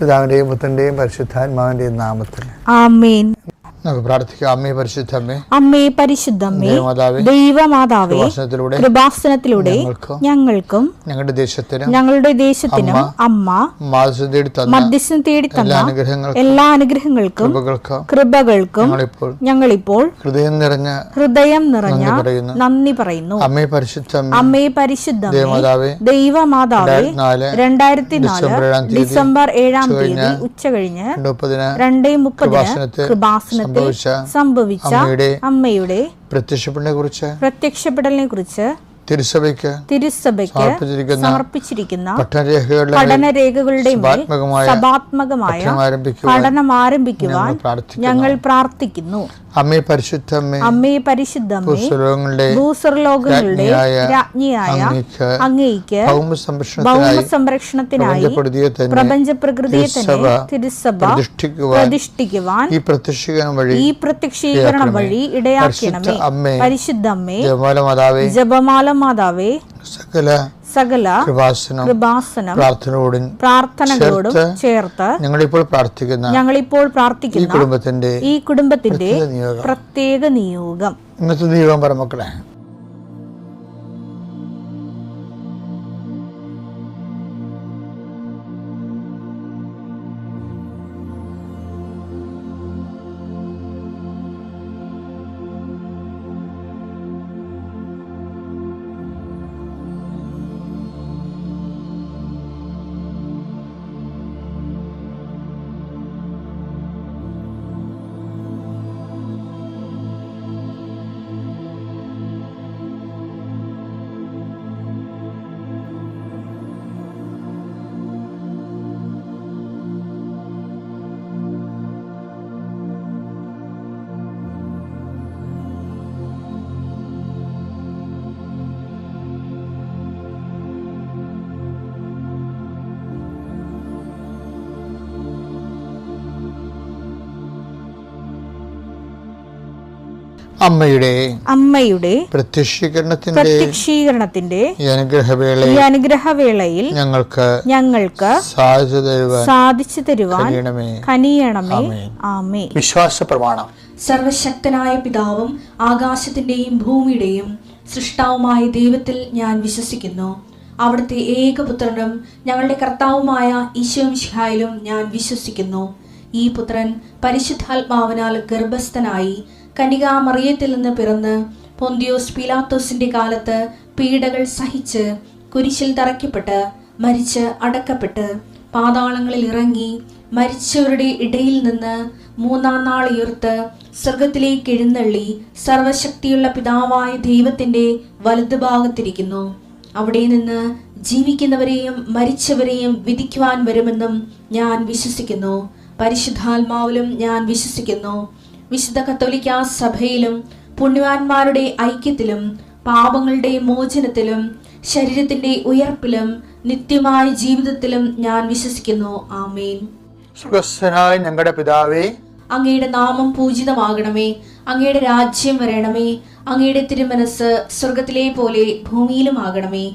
പിതാവിന്റെയും പുത്രന്റെയും പരിശുദ്ധാത്മാവിന്റെയും നാമത്തിൽ ആമേൻ. നമുക്ക് പ്രാർത്ഥിക്കാം. അമ്മേ പരിശുദ്ധമ്മേ, അമ്മേ പരിശുദ്ധമ്മേ, ദൈവമാതാവേ, കൃപാസനത്തിലൂടെ ഞങ്ങൾക്കും ഞങ്ങളുടെ ദേശത്തിനും അമ്മ മധ്യസ്ഥം തേടി തന്ന എല്ലാ അനുഗ്രഹങ്ങൾക്കും കൃപകൾക്കും ഞങ്ങളിപ്പോൾ ഹൃദയം നിറഞ്ഞ നന്ദി പറയുന്നു. അമ്മേ പരിശുദ്ധമ്മേ, ദൈവമാതാവേ, 2004 ഡിസംബർ 7 തീയതി ഉച്ചകഴിഞ്ഞ് 2:30 കൃപാസനത്തിൽ സംഭവിച്ച അമ്മയുടെ പ്രത്യക്ഷപ്പെടലിനെ കുറിച്ച് തിരുസഭയ്ക്ക് സമർപ്പിച്ചിരിക്കുന്ന പഠനരേഖകളുടെ മേൽ സഭാത്മകമായ പഠനം ആരംഭിക്കുവാൻ ഞങ്ങൾ പ്രാർത്ഥിക്കുന്നു. അമ്മേ പരിശുദ്ധമ്മേ, ഭൂസ്വർലോകങ്ങളുടെ രാജ്ഞിയായ അങ്ങേയ്ക്ക് ഭൗമസംരക്ഷണത്തിനായി പ്രപഞ്ച പ്രകൃതിയെ തന്നെ തിരുസഭ പ്രതിഷ്ഠിക്കുവാൻ ഈ പ്രത്യക്ഷീകരണം വഴി ഇടയാക്കണമേ. പരിശുദ്ധമ്മേ, ജപമാല മാതാവേ, സകല കൃപാസനം പ്രാർത്ഥനകളോടും ചേർത്ത് ഞങ്ങളിപ്പോൾ പ്രാർത്ഥിക്കുന്ന ഈ കുടുംബത്തിന്റെ പ്രത്യേക നിയോഗം. ഇന്നത്തെ നിയോഗം പറ മക്കളെ. അമ്മയുടെ പ്രത്യക്ഷീകരണത്തിന്റെ ഈ അനുഗ്രഹവേളയിൽ ഞങ്ങൾക്ക് സാധിച്ചു തരുവാൻ കനിയണമേ. ആമേൻ. വിശ്വാസ പ്രമാണം. സർവശക്തനായ പിതാവും ആകാശത്തിന്റെയും ഭൂമിയുടെയും സൃഷ്ടാവുമായ ദൈവത്തിൽ ഞാൻ വിശ്വസിക്കുന്നു. അവിടുത്തെ ഏകപുത്രനും ഞങ്ങളുടെ കർത്താവുമായ ഈശോമിശിഹായിലും ഞാൻ വിശ്വസിക്കുന്നു. ഈ പുത്രൻ പരിശുദ്ധാത്മാവിനാൽ ഗർഭസ്ഥനായി കന്യകാമറിയത്തിൽ നിന്ന് പിറന്ന് പൊന്തിയോസ് പീലാത്തോസിന്റെ കാലത്ത് പീഡകൾ സഹിച്ച് കുരിശിൽ തറയ്ക്കപ്പെട്ട് മരിച്ച് അടക്കപ്പെട്ട് പാതാളങ്ങളിൽ ഇറങ്ങി മരിച്ചവരുടെ ഇടയിൽ നിന്ന് 3-ാം നാൾ ഉയർത്ത് സ്വർഗത്തിലേക്ക് എഴുന്നള്ളി സർവശക്തിയുള്ള പിതാവായ ദൈവത്തിന്റെ വലതുഭാഗത്തിരിക്കുന്നു. അവിടെ നിന്ന് ജീവിക്കുന്നവരെയും മരിച്ചവരെയും വിധിക്കുവാൻ വരുമെന്നും ഞാൻ വിശ്വസിക്കുന്നു. പരിശുദ്ധാത്മാവിലും ഞാൻ വിശ്വസിക്കുന്നു. വിശുദ്ധ കത്തോലിക്കാ സഭയിലും പുണ്യവാന്മാരുടെ ഐക്യത്തിലും പാപങ്ങളുടെ മോചനത്തിലും ശരീരത്തിന്റെ ഉയർപ്പിലും നിത്യമായ ജീവിതത്തിലും ഞാൻ വിശ്വസിക്കുന്നു. ആമേൻ. സ്വർഗ്ഗസ്ഥനായ ഞങ്ങളുടെ പിതാവേ, അങ്ങയുടെ നാമം പൂജിതമാകണമേ. അങ്ങയുടെ രാജ്യം വരണമേ. അങ്ങയുടെ തിരുമനസ് സ്വർഗത്തിലെ പോലെ ഭൂമിയിലും ആകണമേ.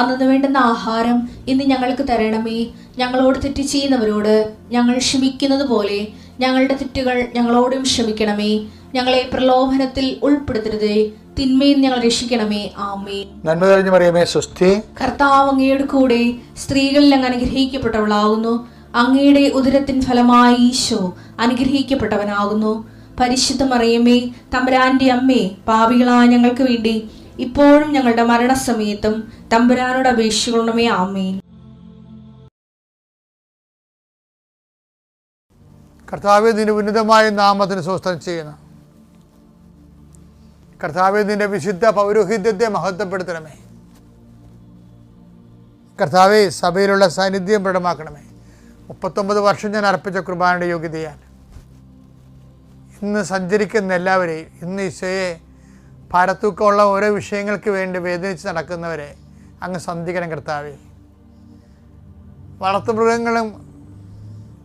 അന്നു വേണ്ടുന്ന ആഹാരം ഇന്ന് ഞങ്ങൾക്ക് തരണമേ. ഞങ്ങളോട് തെറ്റ് ചെയ്യുന്നവരോട് ഞങ്ങൾ ക്ഷമിക്കുന്നത് പോലെ ഞങ്ങളുടെ തെറ്റുകൾ ഞങ്ങളോടും ക്ഷമിക്കണമേ. ഞങ്ങളെ പ്രലോഭനത്തിൽ ഉൾപ്പെടുത്തരുതേ, തിന്മയിൽ ഞങ്ങൾ രക്ഷിക്കണമേ. ആമേൻ. നന്മ നിറഞ്ഞ മറിയമേ, സ്വസ്തി. കർത്താവ് അങ്ങയുടെ കൂടെ സ്ത്രീകളിൽ അങ്ങ് അനുഗ്രഹിക്കപ്പെട്ടവളാകുന്നു. അങ്ങയുടെ ഉദരത്തിൻ ഫലമായി ഈശോ അനുഗ്രഹിക്കപ്പെട്ടവനാകുന്നു. പരിശുദ്ധ മറിയമേ, തമ്പുരാന്റെ അമ്മേ, പാപികളായ ഞങ്ങൾക്ക് വേണ്ടി ഇപ്പോഴും ഞങ്ങളുടെ മരണസമയത്തും തമ്പുരാനോട് അപേക്ഷിക്കണമേ. ആമേൻ. കർത്താവേ, നിന്റെ ഉന്നതമായ നാമത്തിന് സ്വസ്ഥം ചെയ്യുന്നു. കർത്താവേ, നിന്റെ വിശുദ്ധ പൗരോഹിത്യത്തെ മഹത്വപ്പെടുത്തണമേ. കർത്താവേ, സഭയിലുള്ള സാന്നിധ്യം പ്രകടമാക്കണമേ. 39 വർഷം ഞാൻ അർപ്പിച്ച കുർബാനയുടെ യോഗ്യതയാൽ ഇന്ന് സഞ്ചരിക്കുന്ന എല്ലാവരെയും, ഇന്ന് ഈശോയെ ഭാരത്തൂക്കമുള്ള ഓരോ വിഷയങ്ങൾക്ക് വേണ്ടി വേദനിച്ച് നടക്കുന്നവരെ അങ്ങ് സന്ധിക്കണം. കർത്താവേ, വളർത്തുമൃഗങ്ങളും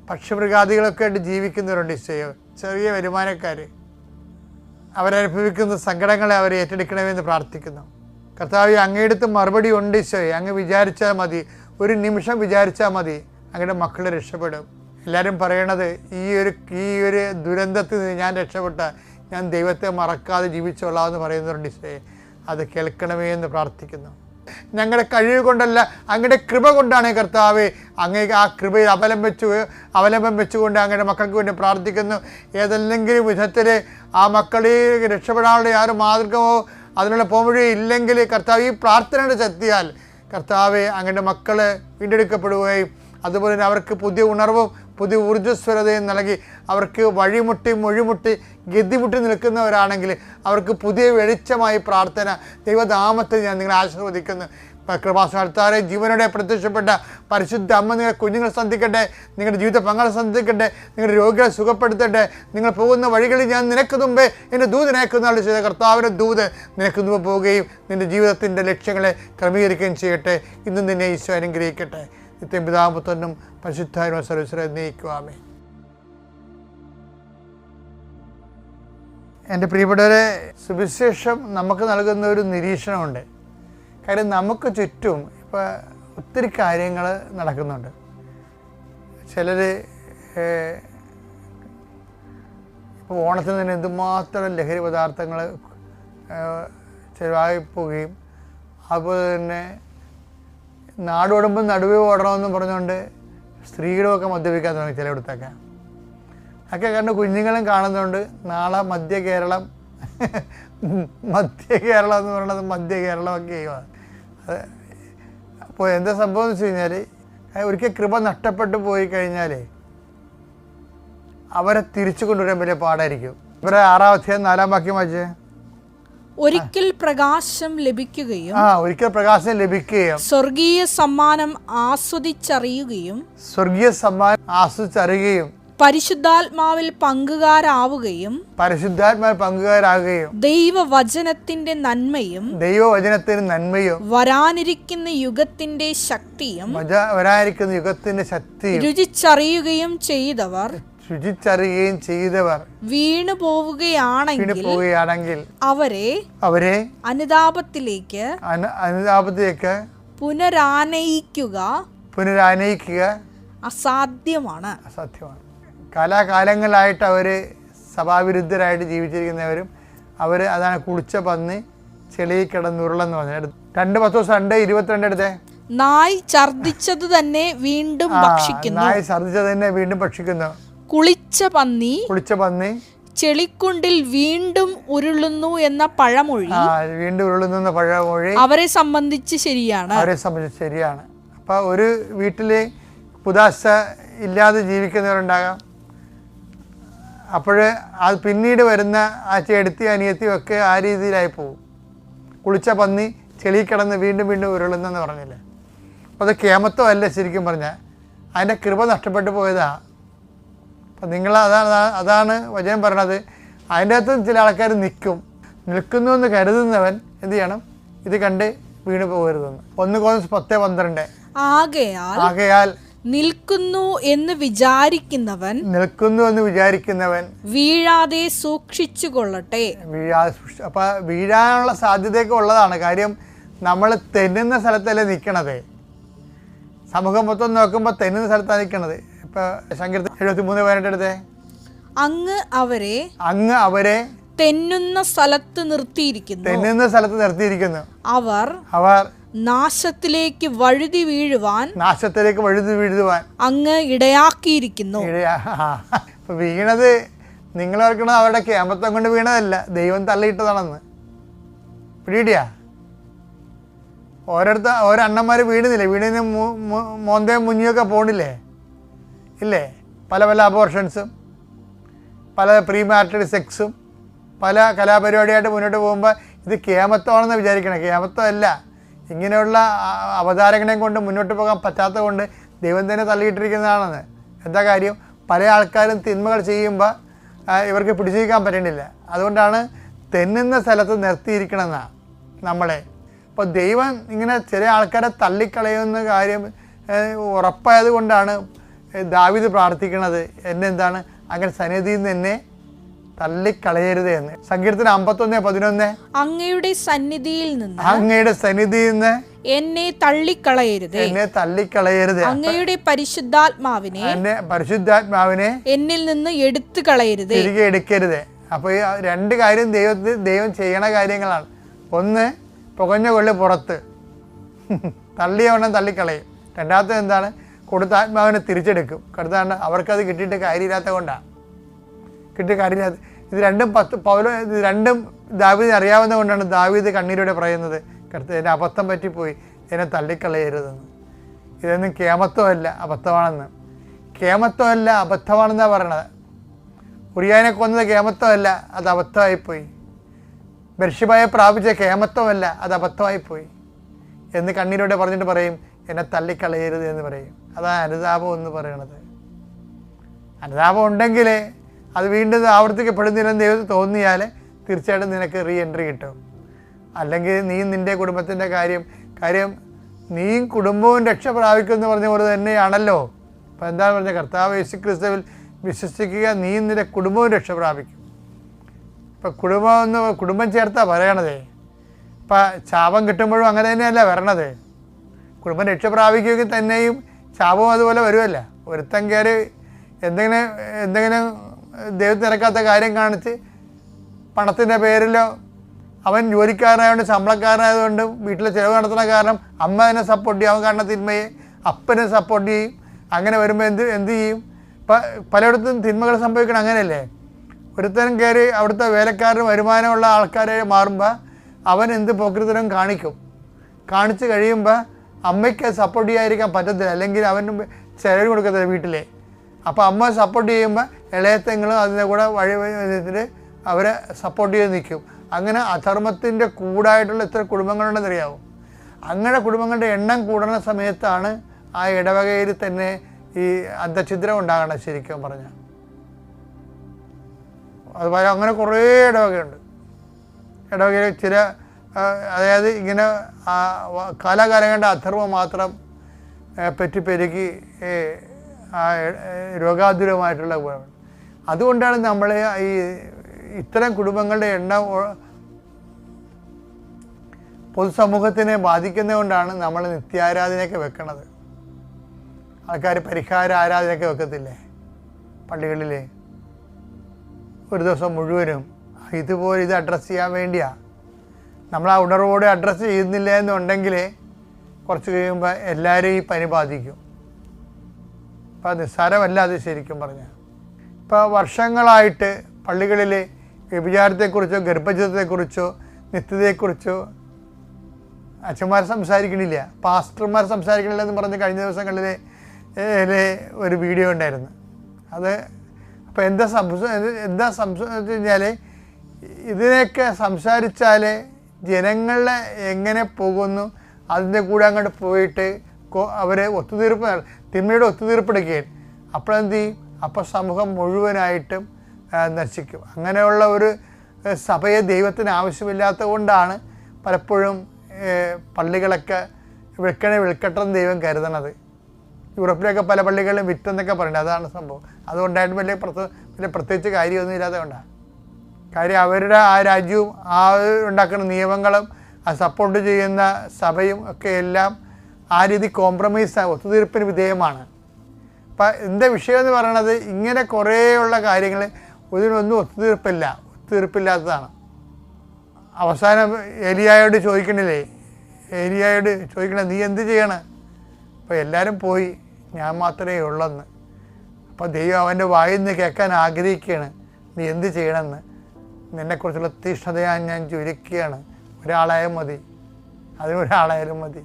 പക്ഷിമൃഗാദികളൊക്കെ ആയിട്ട് ജീവിക്കുന്നവരുണ്ട് ഈശോയെ. ചെറിയ വരുമാനക്കാർ, അവരനുഭവിക്കുന്ന സങ്കടങ്ങളെ അവർ ഏറ്റെടുക്കണമെന്ന് പ്രാർത്ഥിക്കുന്നു. കർത്താവേ, അങ്ങയെടുത്ത് മറുപടി ഉണ്ട് ഈശോയെ. അങ്ങ് വിചാരിച്ചാൽ മതി, ഒരു നിമിഷം വിചാരിച്ചാൽ മതി, അങ്ങയുടെ മക്കൾ രക്ഷപ്പെടും. എല്ലാവരും പറയണത് ഈ ഒരു ദുരന്തത്തിൽ നിന്ന് ഞാൻ രക്ഷപ്പെട്ട ഞാൻ ദൈവത്തെ മറക്കാതെ ജീവിച്ചോളാം എന്ന് പറയുന്നവരുണ്ട്. ഈശോയെ, അത് കേൾക്കണമേ എന്ന് പ്രാർത്ഥിക്കുന്നു. ഞങ്ങളുടെ കഴിവ് കൊണ്ടല്ല, അങ്ങയുടെ കൃപ കൊണ്ടാണ് കർത്താവേ. അങ്ങേ ആ കൃപയിൽ അവലംബം വെച്ചുകൊണ്ട് അങ്ങയുടെ മക്കൾക്ക് വേണ്ടി പ്രാർത്ഥിക്കുന്നു. ഏതെങ്കിലും വിധത്തിൽ ആ മക്കളെ രക്ഷപ്പെടാനുള്ള യാതൊരു മാർഗമോ അതിനുള്ള പോംവഴിയോ ഇല്ലെങ്കിൽ കർത്താവ് ഈ പ്രാർത്ഥനയുടെ ശക്തിയാൽ കർത്താവെ അങ്ങയുടെ മക്കൾ വീണ്ടെടുക്കപ്പെടുകയും അതുപോലെ തന്നെ അവർക്ക് പുതിയ ഉണർവും പുതിയ ഊർജ്ജസ്വരതയും നൽകി അവർക്ക് വഴിമുട്ടി മൊഴിമുട്ടി ഗതിമുട്ടി നിൽക്കുന്നവരാണെങ്കിൽ അവർക്ക് പുതിയ വെളിച്ചമായി പ്രാർത്ഥന ദൈവനാമത്തിൽ ഞാൻ നിങ്ങളെ ആശീർവദിക്കുന്നു. കൃപാസ്ഥാനത്താറെ ജീവനോടെ പ്രത്യക്ഷപ്പെട്ട പരിശുദ്ധ അമ്മ നിങ്ങളുടെ കുഞ്ഞുങ്ങളെ സന്ധിക്കട്ടെ, നിങ്ങളുടെ ജീവിത പങ്കാളെ സന്ധിക്കട്ടെ, നിങ്ങളുടെ രോഗികളെ സുഖപ്പെടുത്തട്ടെ. നിങ്ങൾ പോകുന്ന വഴികളിൽ ഞാൻ നിനക്ക് മുമ്പേ എൻ്റെ ദൂതനയക്കുന്ന ചെയ്ത കർത്താവിൻ്റെ ദൂത് നിനക്ക് മുമ്പ് പോവുകയും നിൻ്റെ ജീവിതത്തിൻ്റെ ലക്ഷ്യങ്ങളെ ക്രമീകരിക്കുകയും ചെയ്യട്ടെ. ഇന്നും നിന്നെ ഈശോ അനുഗ്രഹിക്കട്ടെ. നിത്യം പിതാപുത്രനും പരിശുദ്ധാത്മാവും സർവ്വീശ്വരെ നയിക്കുവാമേ. എൻ്റെ പ്രിയപ്പെട്ടവരെ, സുവിശേഷം നമുക്ക് നൽകുന്ന ഒരു നിരീക്ഷണമുണ്ട്. കാര്യം നമുക്ക് ചുറ്റും ഇപ്പോൾ ഒത്തിരി കാര്യങ്ങൾ നടക്കുന്നുണ്ട്. ചിലർ ഇപ്പോൾ ഓണത്തിന് തന്നെ എന്തുമാത്രം ലഹരി പദാർത്ഥങ്ങൾ ചിലവായിപ്പോവുകയും അതുപോലെ തന്നെ നാടോടുമ്പോൾ നടുവേ ഓടണമെന്ന് പറഞ്ഞുകൊണ്ട് സ്ത്രീകളുമൊക്കെ മദ്യപിക്കാൻ തുടങ്ങി ചിലയിടത്തൊക്കെ. ഒക്കെ കണ്ട് കുഞ്ഞുങ്ങളും കാണുന്നുണ്ട്. നാളെ മധ്യ കേരളം എന്ന് പറയുന്നത് മധ്യ കേരളമൊക്കെ ചെയ്യുക. അത് അപ്പോൾ എന്താ സംഭവം എന്ന് വെച്ച് കഴിഞ്ഞാൽ ഒരിക്കൽ കൃപ നഷ്ടപ്പെട്ടു പോയി കഴിഞ്ഞാൽ അവരെ തിരിച്ചു കൊണ്ടുവരാൻ വലിയ പാടായിരിക്കും. ഇവരെ 6-ാം അധ്യായം 4-ാം വാക്യം വായിച്ചേ. ഒരിക്കൽ പ്രകാശം ലഭിക്കുകയും സ്വർഗീയ സമ്മാനം ആസ്വദിച്ചറിയുകയും പരിശുദ്ധാത്മാവിൽ പങ്കുകാരാവുകയും ദൈവവചനത്തിന്റെ നന്മയും വരാനിരിക്കുന്ന യുഗത്തിന്റെ ശക്തിയും രുചിച്ചറിയുകയും ചെയ്തവർ വീണു പോവുകയാണെങ്കിൽ അവരെ അനുതാപത്തിലേക്ക് പുനരാനയിക്കുക അസാധ്യമാണ്. കാലാകാലങ്ങളായിട്ട് അവർ സഭാവിരുദ്ധരായിട്ട് ജീവിച്ചിരിക്കുന്നവരും അതാണ് കുളിച്ച പന്നി ചെളിയിൽ കിടന്നുരുളെന്ന് പറഞ്ഞത്. 2:22 എടുത്തേ. നായ് ഛർദിച്ചത് തന്നെ വീണ്ടും ഭക്ഷിക്കുന്നു. കുളിച്ച പന്നി ചെളിക്കുണ്ടിൽ വീണ്ടും ഉരുളുന്നു എന്ന പഴമൊഴി അവരെ സംബന്ധിച്ച് ശരിയാണ്. അപ്പൊ ഒരു വീട്ടില് പുതാശ ഇല്ലാതെ ജീവിക്കുന്നവരുണ്ടാകാം. അപ്പോൾ അത് പിന്നീട് വരുന്ന ആ ചേട്ടത്തി അനിയത്തിയും ഒക്കെ ആ രീതിയിലായി പോകും. കുളിച്ച പന്നി ചെളി കിടന്ന് വീണ്ടും വീണ്ടും ഉരുളുന്നെന്ന് പറഞ്ഞില്ലേ. അപ്പോൾ അത് കേമത്വമല്ല ശരിക്കും പറഞ്ഞാൽ, അതിൻ്റെ കൃപ നഷ്ടപ്പെട്ടു പോയതാ. അപ്പം നിങ്ങൾ അതാണ് വചനം പറയണത്. അതിൻ്റെ അകത്ത് ചില ആൾക്കാർ നിൽക്കുന്നു എന്ന് കരുതുന്നവൻ എന്ത് ചെയ്യണം? ഇത് കണ്ട് വീണ് പോകരുതെന്ന്. 1 Corinthians 10:12. ആകയാൽ നിൽക്കുന്നു എന്ന് വിചാരിക്കുന്നവൻ വീഴാതെ സൂക്ഷിച്ചു കൊള്ളട്ടെ. അപ്പൊ വീഴാനുള്ള സാധ്യതയൊക്കെ ഉള്ളതാണ്. കാര്യം നമ്മൾ തെന്നുന്ന സ്ഥലത്തല്ലേ നിൽക്കണത്. സമൂഹം മൊത്തം നോക്കുമ്പോൾ തെന്നുന്ന സ്ഥലത്താണ് നിൽക്കണത്. ഇപ്പൊ സങ്കീർത്തനം 73:18 എടുത്തേ. അങ്ങ് അവരെ തെന്നുന്ന സ്ഥലത്ത് നിർത്തിയിരിക്കുന്നു. അവർ നാശത്തിലേക്ക് വഴുതി വീഴുവാൻ അങ്ങ് ഇടയാക്കിയിരിക്കുന്നു. വീണത് നിങ്ങൾ ഓർക്കണത് അവരുടെ കേമത്വം കൊണ്ട് വീണതല്ല, ദൈവം തള്ളിയിട്ടതാണെന്ന്. പിടിയിടിയാ. ഓരോ അണ്ണന്മാർ വീണുന്നില്ലേ? വീണിന് മോന്തയും മുഞ്ഞിയൊക്കെ പോണില്ലേ? ഇല്ലേ? പല അബോർഷൻസും പല പ്രീ മാരിറ്റൽ സെക്സും പല കലാപരിപാടിയായിട്ട് മുന്നോട്ട് പോകുമ്പോൾ ഇത് കേമത്വമാണെന്ന് വിചാരിക്കണം. കേമത്വമല്ല. ഇങ്ങനെയുള്ള അവതാരങ്ങളെയും കൊണ്ട് മുന്നോട്ട് പോകാൻ പറ്റാത്തത് കൊണ്ട് ദൈവം തന്നെ തള്ളിയിട്ടിരിക്കുന്നതാണെന്ന്. എന്താ കാര്യം? പല ആൾക്കാരും തിന്മകൾ ചെയ്യുമ്പോൾ ഇവർക്ക് പിടിച്ചിരിക്കാൻ പറ്റണില്ല. അതുകൊണ്ടാണ് തെന്നുന്ന സ്ഥലത്ത് നിർത്തിയിരിക്കണമെന്നാണ് നമ്മളെ. അപ്പോൾ ദൈവം ഇങ്ങനെ ചില ആൾക്കാരെ തള്ളിക്കളയുന്ന കാര്യം ഉറപ്പായത് കൊണ്ടാണ് ദാവീദ് പ്രാർത്ഥിക്കുന്നത്. എന്താണ് അങ്ങനെ സന്നിധിയിൽ നിന്ന് എന്നെ തള്ളിക്കളയരുത് എന്ന്. സങ്കീർത്തനം 51:11 അങ്ങയുടെ സന്നിധിയിൽ നിന്ന് എന്നെ തള്ളിക്കളയരുത്. അങ്ങയുടെ പരിശുദ്ധാത്മാവിനെ എന്നിൽ നിന്ന് എടുത്തു കളയരുത്. തിരികെ എടുക്കരുത്. അപ്പോൾ ഈ രണ്ട് കാര്യം ദൈവം ചെയ്യണ കാര്യങ്ങളാണ്. ഒന്ന്, പുകഞ്ഞ കൊള്ളി പുറത്ത് തള്ളിയവണ്ണം തള്ളിക്കളയും. രണ്ടാമത്തെ എന്താണ്? കൊടുത്ത ആത്മാവിനെ തിരിച്ചെടുക്കും. കടുത്താണ് അവർക്കത് കിട്ടിയിട്ട് കാര്യമില്ലാത്ത കൊണ്ടാണ്. കിട്ടിയ കാര്യമില്ലാത്ത ഇത് രണ്ടും ദാവീദിന് അറിയാവുന്ന കൊണ്ടാണ് ദാവീദ് കണ്ണീരോടെ പറയുന്നത്, എന്നെ അബദ്ധം പറ്റിപ്പോയി, എന്നെ തള്ളിക്കളയരുതെന്ന്. ഇതൊന്നും കേമത്വമല്ല, അബദ്ധമാണെന്ന്. കേമത്വമല്ല, അബദ്ധമാണെന്നാണ് പറയണത്. ഉറിയാനെ കൊന്നത് കേമത്വമല്ല, അത് അബദ്ധമായിപ്പോയി. ബർശിബയെ പ്രാപിച്ച കേമത്വമല്ല, അത് അബദ്ധമായിപ്പോയി എന്ന് കണ്ണീരോടെ പറഞ്ഞിട്ട് പറയും, എന്നെ തള്ളിക്കളയരുത് എന്ന് പറയും. അതാണ് അനുതാപം എന്ന് പറയണത്. അനുതാപം ഉണ്ടെങ്കിൽ അത് വീണ്ടും ആവർത്തിക്കപ്പെടുന്നില്ലെന്ന് ദൈവത്തിന് തോന്നിയാൽ തീർച്ചയായിട്ടും നിനക്ക് റീ എൻട്രി കിട്ടും. അല്ലെങ്കിൽ നീ നിൻ്റെ കുടുംബത്തിൻ്റെ കാര്യം നീയും കുടുംബവും രക്ഷ പ്രാപിക്കുമെന്ന് പറഞ്ഞ പോലെ തന്നെയാണല്ലോ. അപ്പോൾ എന്താണ് പറഞ്ഞത്? കർത്താവ് യേശുക്രിസ്തുവിൽ വിശ്വസിക്കുക, നീ നിൻ്റെ കുടുംബവും രക്ഷ പ്രാപിക്കും. ഇപ്പം കുടുംബം ചേർത്താണ് പറയണതേ. ഇപ്പം ശാപം കിട്ടുമ്പോഴും അങ്ങനെ തന്നെയല്ല വരണത്. കുടുംബം രക്ഷ പ്രാപിക്കുമെങ്കിൽ തന്നെയും ശാപവും അതുപോലെ വരുമല്ല. ഒരുത്തൻ കയറി എന്തെങ്കിലും ദൈവത്തിന് നിരക്കാത്ത കാര്യം കാണിച്ച് പണത്തിൻ്റെ പേരിലോ, അവൻ ജോലിക്കാരനായതുകൊണ്ട് ശമ്പളക്കാരനായതുകൊണ്ട് വീട്ടിലെ ചിലവ് നടത്തുന്ന കാരണം അമ്മ അതിനെ സപ്പോർട്ട് ചെയ്യും, അവൻ കാണുന്ന തിന്മയെ അപ്പനെ സപ്പോർട്ട് ചെയ്യും. അങ്ങനെ വരുമ്പോൾ എന്ത് ചെയ്യും? ഇപ്പം പലയിടത്തും തിന്മകൾ സംഭവിക്കണം. അങ്ങനെയല്ലേ? ഒരുത്തനും കയറി അവിടുത്തെ വേലക്കാരന് വരുമാനമുള്ള ആൾക്കാരെ മാറുമ്പോൾ അവൻ എന്ത് പോക്രിത്തരം കാണിച്ച് കഴിയുമ്പോൾ അമ്മയ്ക്ക് സപ്പോർട്ട് ചെയ്യാതിരിക്കാൻ പറ്റത്തില്ല. അല്ലെങ്കിൽ അവന് ചിലവ് കൊടുക്കത്തില്ല വീട്ടിലെ. അപ്പോൾ അമ്മ സപ്പോർട്ട് ചെയ്യുമ്പോൾ ഇളയത്തെങ്ങളും അതിൻ്റെ കൂടെ വഴിവെച്ചിട്ട് അവരെ സപ്പോർട്ട് ചെയ്ത് നിൽക്കും. അങ്ങനെ അധർമ്മത്തിൻ്റെ കൂടായിട്ടുള്ള എത്ര കുടുംബങ്ങളുണ്ടെന്ന് അറിയാവും. അങ്ങനെ കുടുംബങ്ങളുടെ എണ്ണം കൂടുന്ന സമയത്താണ് ആ ഇടവകയിൽ തന്നെ ഈ അന്തഛിദ്രം ഉണ്ടാകണം. ശരിക്കും പറഞ്ഞാൽ അതുപോലെ അങ്ങനെ കുറേ ഇടവകയുണ്ട്. ഇടവകയിൽ ചില അതായത് ഇങ്ങനെ കാലാകാലം കണ്ട അധർമ്മം മാത്രം പെരുകി രോഗാതുരമായിട്ടുള്ള ഗുണം. അതുകൊണ്ടാണ് നമ്മൾ ഈ ഇത്തരം കുടുംബങ്ങളുടെ എണ്ണം പൊതുസമൂഹത്തിനെ ബാധിക്കുന്നതുകൊണ്ടാണ് നമ്മൾ നിത്യാരാധനയൊക്കെ വെക്കണത്. ആൾക്കാർ പരിഹാര ആരാധനയൊക്കെ വെക്കത്തില്ലേ പള്ളികളിൽ? ഒരു ദിവസം മുഴുവനും ഇതുപോലെ ഇത് അഡ്രസ്സ് ചെയ്യാൻ വേണ്ടിയാണ്. നമ്മൾ ആ ഉണർവോടെ അഡ്രസ്സ് ചെയ്യുന്നില്ല എന്നുണ്ടെങ്കിൽ കുറച്ച് കഴിയുമ്പോൾ എല്ലാവരും ഈ പനി ബാധിക്കും. അപ്പോൾ നിസ്സാരമല്ല അത് ശരിക്കും പറഞ്ഞാൽ. ഇപ്പോൾ വർഷങ്ങളായിട്ട് പള്ളികളിൽ വ്യഭിചാരത്തെക്കുറിച്ചോ ഗർഭചിത്രത്തെക്കുറിച്ചോ നിത്യതയെക്കുറിച്ചോ അച്ഛന്മാർ സംസാരിക്കണില്ല, പാസ്റ്റർമാർ സംസാരിക്കണില്ല എന്ന് പറഞ്ഞ് കഴിഞ്ഞ ദിവസങ്ങളിൽ ഒരു വീഡിയോ ഉണ്ടായിരുന്നു. അത് അപ്പോൾ എന്താ വെച്ച് കഴിഞ്ഞാൽ ഇതിനെയൊക്കെ സംസാരിച്ചാൽ ജനങ്ങളെ എങ്ങനെ പോകുന്നു അതിൻ്റെ കൂടെ അങ്ങോട്ട് പോയിട്ട് അവരെ തിന്മയുടെ ഒത്തുതീർപ്പെടുകയാണ്. അപ്പോഴെന്ത് ചെയ്യും? അപ്പോൾ സമൂഹം മുഴുവനായിട്ടും നശിക്കും. അങ്ങനെയുള്ള ഒരു സഭയെ ദൈവത്തിന് ആവശ്യമില്ലാത്ത കൊണ്ടാണ് പലപ്പോഴും പള്ളികളൊക്കെ വിൽക്കട്ടെന്ന് ദൈവം കരുതണത്. യൂറോപ്പിലൊക്കെ പല പള്ളികളും വിറ്റെന്നൊക്കെ പറയുന്നത് അതാണ് സംഭവം. അതുകൊണ്ടായിട്ട് വലിയ പ്രത്യേകിച്ച് കാര്യമൊന്നും ഇല്ലാതെ കൊണ്ടാണ്. കാര്യം അവരുടെ ആ രാജ്യവും ആ ഉണ്ടാക്കുന്ന നിയമങ്ങളും ആ സപ്പോർട്ട് ചെയ്യുന്ന സഭയും ഒക്കെ എല്ലാം ആ രീതി കോംപ്രമൈസ് ഒത്തുതീർപ്പിന് വിധേയമാണ്. അപ്പം എൻ്റെ വിഷയം എന്ന് പറയണത് ഇങ്ങനെ കുറേയുള്ള കാര്യങ്ങൾ ഇതിനൊന്നും ഒത്തുതീർപ്പില്ലാത്തതാണ്. അവസാനം ഏലിയായോട് ചോദിക്കണില്ലേ, നീ എന്ത് ചെയ്യണം? അപ്പോൾ എല്ലാവരും പോയി, ഞാൻ മാത്രമേ ഉള്ളെന്ന്. അപ്പോൾ ദൈവം അവൻ്റെ വായിൽ നിന്ന് കേൾക്കാൻ ആഗ്രഹിക്കുകയാണ്, നീ എന്ത് ചെയ്യണമെന്ന്. നിന്നെക്കുറിച്ചുള്ള തീഷ്ണതയാൻ ഞാൻ ചുരുക്കുകയാണ്. ഒരാളായാലും മതി, അതിനൊരാളായാലും മതി.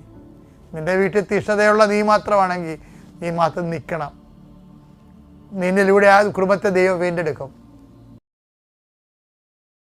നിൻ്റെ വീട്ടിൽ തീഷ്ണതയുള്ള നീ മാത്രമാണെങ്കിൽ നീ മാത്രം നിൽക്കണം. നിന്നിലൂടെ ആ കുടുംബത്തെ ദൈവം വീണ്ടെടുക്കും.